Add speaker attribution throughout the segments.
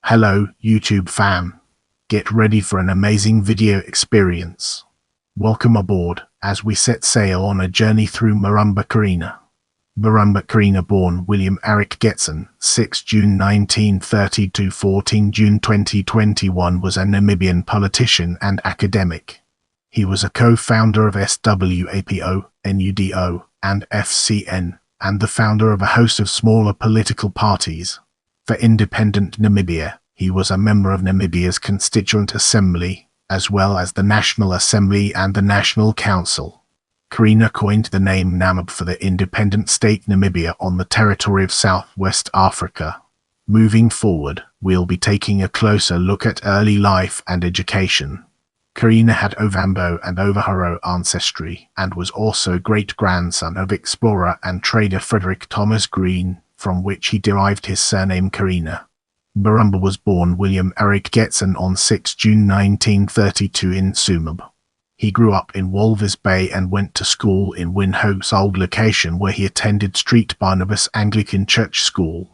Speaker 1: Hello, YouTube fam. Get ready for an amazing video experience. Welcome aboard, as we set sail on a journey through Mburumba Kerina. Mburumba Kerina, born William Eric Getzen, 6 June 1930 to 14 June 2021, was a Namibian politician and academic. He was a co-founder of SWAPO, NUDO, and FCN, and the founder of a host of smaller political parties. For independent Namibia, he was a member of Namibia's Constituent Assembly, as well as the National Assembly and the National Council. Kerina coined the name Namib for the independent state Namibia on the territory of Southwest Africa. Moving forward, we'll be taking a closer look at early life and education. Kerina had Ovambo and Ovaharo ancestry, and was also great-grandson of explorer and trader Frederick Thomas Green, from which he derived his surname Kerina. Mburumba was born William Eric Getzen on 6 June 1932 in Namib. He grew up in Walvis Bay and went to school in Windhoek's old location, where he attended St. Barnabas Anglican Church School.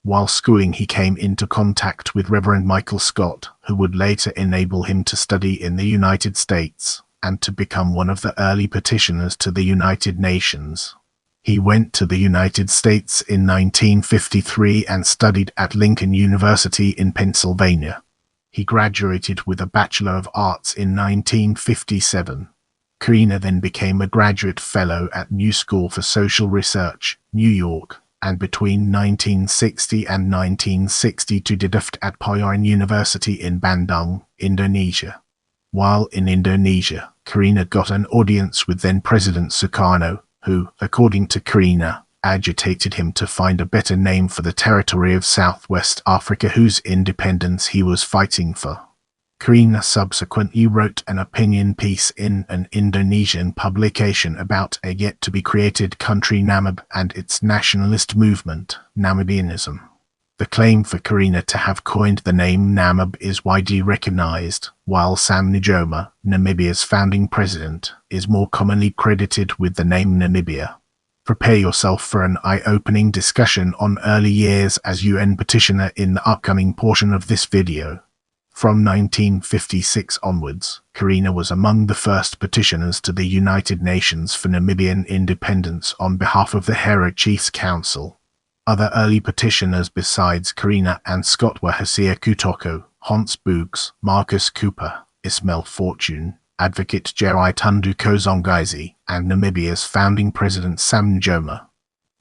Speaker 1: While schooling, he came into contact with Reverend Michael Scott, who would later enable him to study in the United States, and to become one of the early petitioners to the United Nations. He went to the United States in 1953 and studied at Lincoln University in Pennsylvania. He graduated with a Bachelor of Arts in 1957. Kerina then became a graduate fellow at New School for Social Research, New York, and between 1960 and 1962 did at Payarn University in Bandung, Indonesia. While in Indonesia, Kerina got an audience with then-President Sukarno, who, according to Kerina, agitated him to find a better name for the territory of Southwest Africa whose independence he was fighting for. Kerina subsequently wrote an opinion piece in an Indonesian publication about a yet-to-be-created country Namib and its nationalist movement, Namibianism. The claim for Kerina to have coined the name Namib is widely recognized, while Sam Nujoma, Namibia's founding president, is more commonly credited with the name Namibia. Prepare yourself for an eye-opening discussion on early years as UN petitioner in the upcoming portion of this video. From 1956 onwards, Kerina was among the first petitioners to the United Nations for Namibian independence on behalf of the Hera Chiefs Council. Other early petitioners besides Kerina and Scott were Hosea Kutoko, Hans Boogs, Marcus Cooper, Ismail Fortune, Advocate Jerry Tundu Kozongaizi, and Namibia's founding president Sam Nujoma.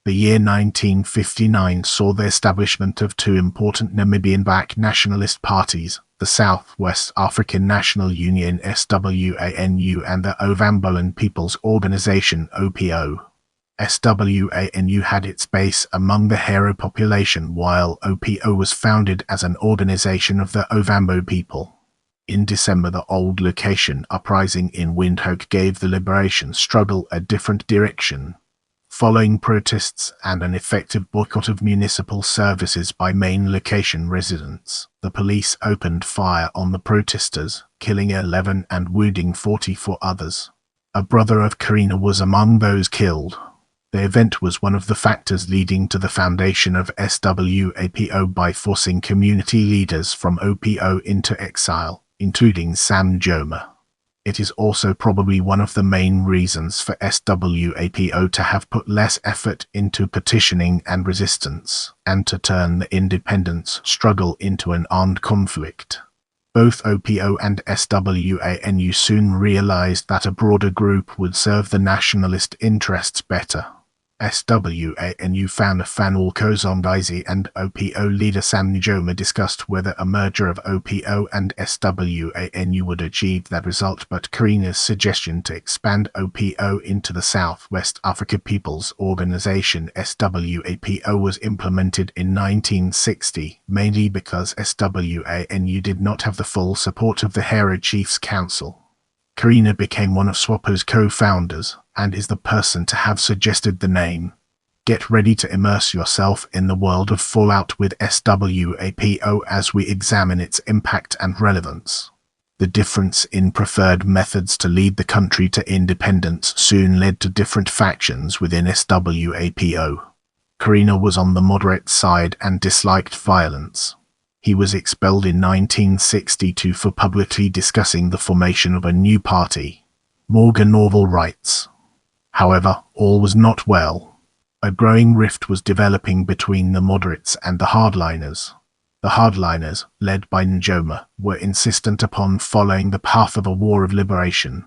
Speaker 1: The year 1959 saw the establishment of two important Namibian-backed nationalist parties, the Southwest African National Union SWANU and the Ovambolan People's Organization OPO. SWANU had its base among the Hero population, while OPO was founded as an organization of the Ovambo people. In December, the old location uprising in Windhoek gave the liberation struggle a different direction. Following protests and an effective boycott of municipal services by main location residents, the police opened fire on the protesters, killing 11 and wounding 44 others. A brother of Kerina was among those killed. The event was one of the factors leading to the foundation of SWAPO by forcing community leaders from OPO into exile, including Sam Nujoma. It is also probably one of the main reasons for SWAPO to have put less effort into petitioning and resistance, and to turn the independence struggle into an armed conflict. Both OPO and SWANU soon realized that a broader group would serve the nationalist interests better. SWANU founder Fanuel Kozongaizi and OPO leader Sam Nujoma discussed whether a merger of OPO and SWANU would achieve that result, but Kerina's suggestion to expand OPO into the Southwest Africa People's Organization SWAPO was implemented in 1960, mainly because SWANU did not have the full support of the Hera Chiefs Council. Kerina became one of SWAPO's co-founders, and is the person to have suggested the name. Get ready to immerse yourself in the world of fallout with SWAPO as we examine its impact and relevance. The difference in preferred methods to lead the country to independence soon led to different factions within SWAPO. Kerina was on the moderate side and disliked violence. He was expelled in 1962 for publicly discussing the formation of a new party. Morgan Orwell writes, "However, all was not well. A growing rift was developing between the moderates and the hardliners. The hardliners, led by Njoma, were insistent upon following the path of a war of liberation.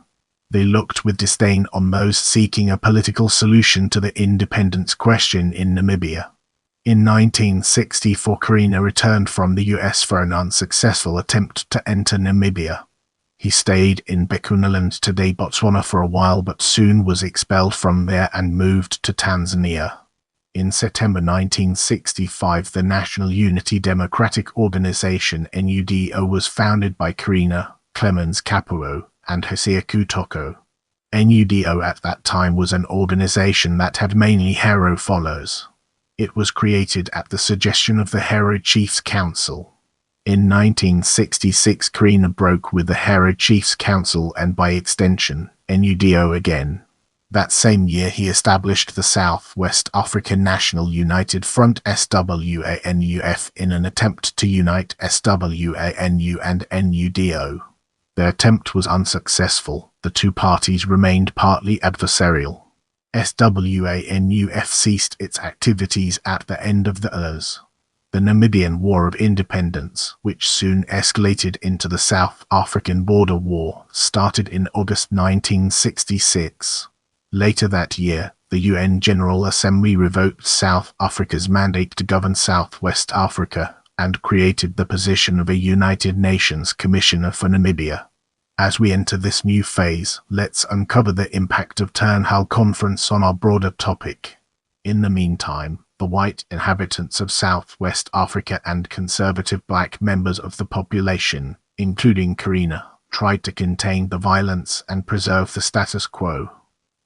Speaker 1: They looked with disdain on those seeking a political solution to the independence question in Namibia. In 1964, Kerina returned from the US for an unsuccessful attempt to enter Namibia. He stayed in Bechuanaland, today Botswana, for a while, but soon was expelled from there and moved to Tanzania. In September 1965, the National Unity Democratic Organization (NUDO) was founded by Kerina, Clemens Kapuo, and Hosea Kutoko. NUDO at that time was an organization that had mainly Hero followers. It was created at the suggestion of the Hero Chiefs Council. In 1966, Kerina broke with the Hero Chiefs Council and, by extension, NUDO again. That same year, he established the South West African National United Front (SWANUF) in an attempt to unite SWANU and NUDO. The attempt was unsuccessful. The two parties remained partly adversarial. SWANUF ceased its activities at the end of the URS. The Namibian War of Independence, which soon escalated into the South African Border War, started in August 1966. Later that year, the UN General Assembly revoked South Africa's mandate to govern Southwest Africa and created the position of a United Nations Commissioner for Namibia. As we enter this new phase, let's uncover the impact of Turnhull Conference on our broader topic. In the meantime, the white inhabitants of Southwest Africa and conservative black members of the population, including Kerina, tried to contain the violence and preserve the status quo.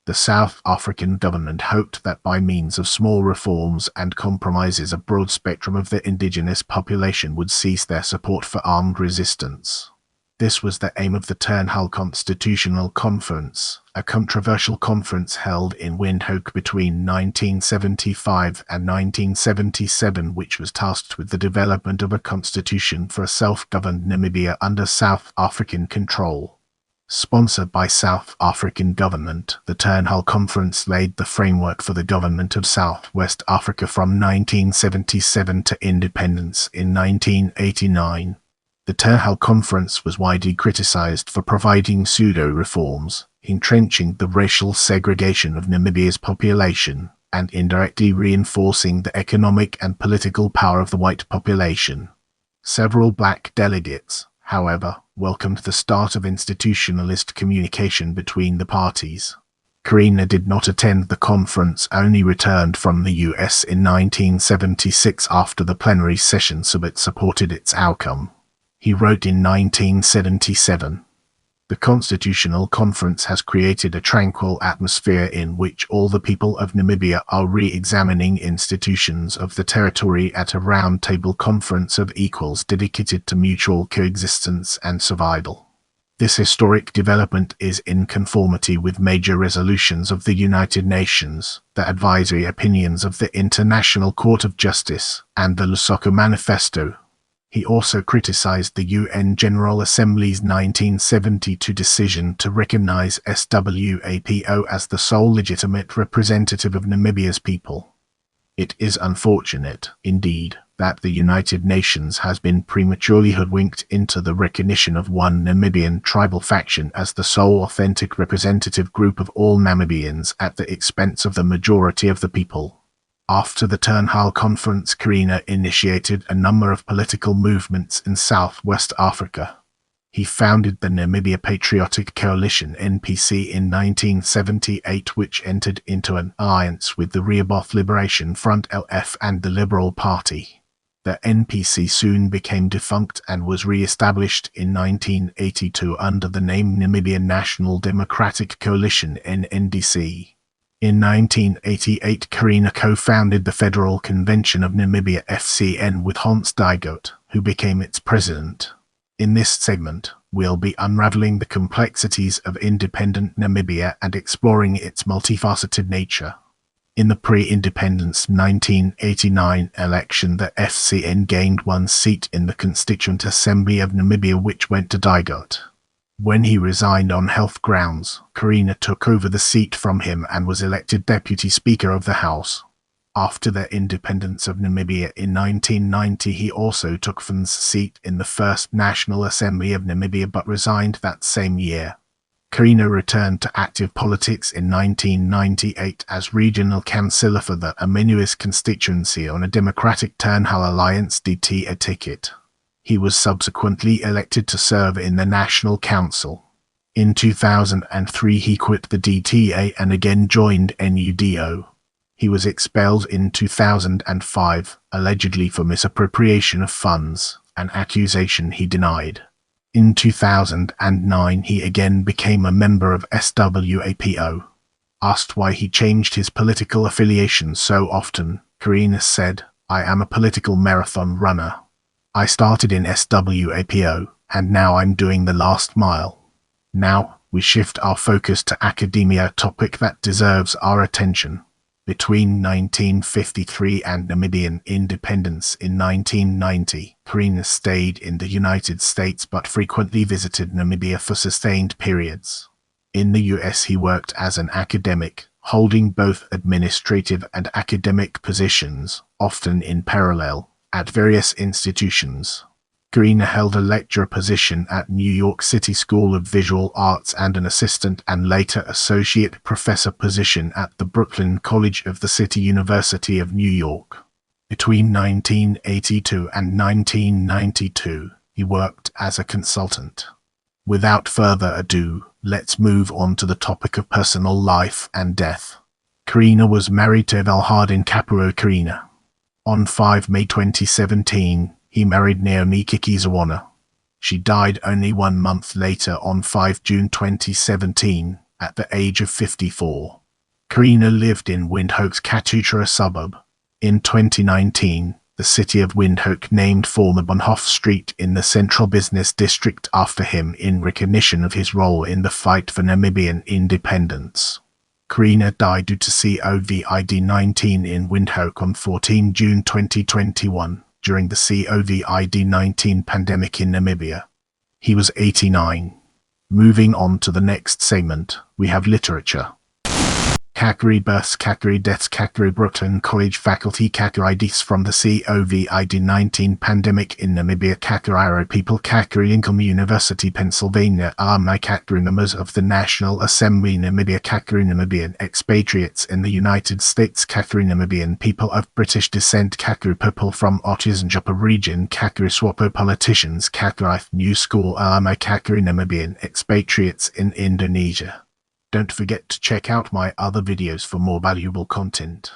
Speaker 1: The South African government hoped that by means of small reforms and compromises, a broad spectrum of the indigenous population would cease their support for armed resistance. This was the aim of the Turnhull Constitutional Conference, a controversial conference held in Windhoek between 1975 and 1977, which was tasked with the development of a constitution for a self-governed Namibia under South African control. Sponsored by South African government, the Turnhull Conference laid the framework for the government of Southwest Africa from 1977 to independence in 1989. The Turnhull Conference was widely criticized for providing pseudo-reforms, entrenching the racial segregation of Namibia's population, and indirectly reinforcing the economic and political power of the white population. Several black delegates, however, welcomed the start of institutionalist communication between the parties. Kerina did not attend the conference, only returned from the US in 1976 after the plenary session, so it supported its outcome. He wrote in 1977, "The Constitutional Conference has created a tranquil atmosphere in which all the people of Namibia are re-examining institutions of the territory at a round-table conference of equals dedicated to mutual coexistence and survival. This historic development is in conformity with major resolutions of the United Nations, the advisory opinions of the International Court of Justice, and the Lusaka Manifesto." He also criticized the UN General Assembly's 1972 decision to recognize SWAPO as the sole legitimate representative of Namibia's people. It is unfortunate, indeed, that the United Nations has been prematurely hoodwinked into the recognition of one Namibian tribal faction as the sole authentic representative group of all Namibians at the expense of the majority of the people. After the Turnhull Conference, Kerina initiated a number of political movements in Southwest Africa. He founded the Namibia Patriotic Coalition (NPC) in 1978, which entered into an alliance with the Rehoboth Liberation Front (LF) and the Liberal Party. The NPC soon became defunct and was re-established in 1982 under the name Namibian National Democratic Coalition (NNDC). In 1988, Kerina co-founded the Federal Convention of Namibia (FCN) with Hans Diegout, who became its president. In this segment, we'll be unraveling the complexities of independent Namibia and exploring its multifaceted nature. In the pre-independence 1989 election, the FCN gained one seat in the Constituent Assembly of Namibia, which went to Digot. When he resigned on health grounds, Kerina took over the seat from him and was elected Deputy Speaker of the House. After the independence of Namibia in 1990, he also took Fan's seat in the First National Assembly of Namibia but resigned that same year. Kerina returned to active politics in 1998 as regional councillor for the Aminuis constituency on a Democratic Turnhull Alliance DT ticket. He was subsequently elected to serve in the National Council. In 2003 he quit the DTA and again joined NUDO. He was expelled in 2005, allegedly for misappropriation of funds, an accusation he denied. In 2009 he again became a member of SWAPO. Asked why he changed his political affiliation so often, Kerina said, "I am a political marathon runner. I started in SWAPO, and now I'm doing the last mile. Now, we shift our focus to academia, a topic that deserves our attention." Between 1953 and Namibian independence in 1990, Kerina stayed in the United States but frequently visited Namibia for sustained periods. In the US he worked as an academic, holding both administrative and academic positions, often in parallel, at various institutions. Kerina held a lecturer position at New York City School of Visual Arts and an assistant and later associate professor position at the Brooklyn College of the City University of New York. Between 1982 and 1992, he worked as a consultant. Without further ado, let's move on to the topic of personal life and death. Kerina was married to Valhardin Kapuro Kerina. On 5 May 2017, he married Naomi Kikizawana. She died only 1 month later on 5 June 2017, at the age of 54. Kerina lived in Windhoek's Katutra suburb. In 2019, the city of Windhoek named former Bonhoeffer Street in the Central Business District after him in recognition of his role in the fight for Namibian independence. Kerina died due to COVID-19 in Windhoek on 14 June 2021. During the COVID-19 pandemic in Namibia. He was 89. Moving on to the next segment, we have literature. Kakari births, Kakari deaths, Kakari Brooklyn College faculty, Kakari deaths from the COVID-19 pandemic in Namibia, Kakari people, Kakari Income University, Pennsylvania, Army Kakari members of the National Assembly, Namibia, Kakari Namibian expatriates in the United States, Kakari Namibian people of British descent, Kakari people from Otis and Joppa region, Kakari SWAPO politicians, Kakari New School, Army Kakari Namibian expatriates in Indonesia. Don't forget to check out my other videos for more valuable content.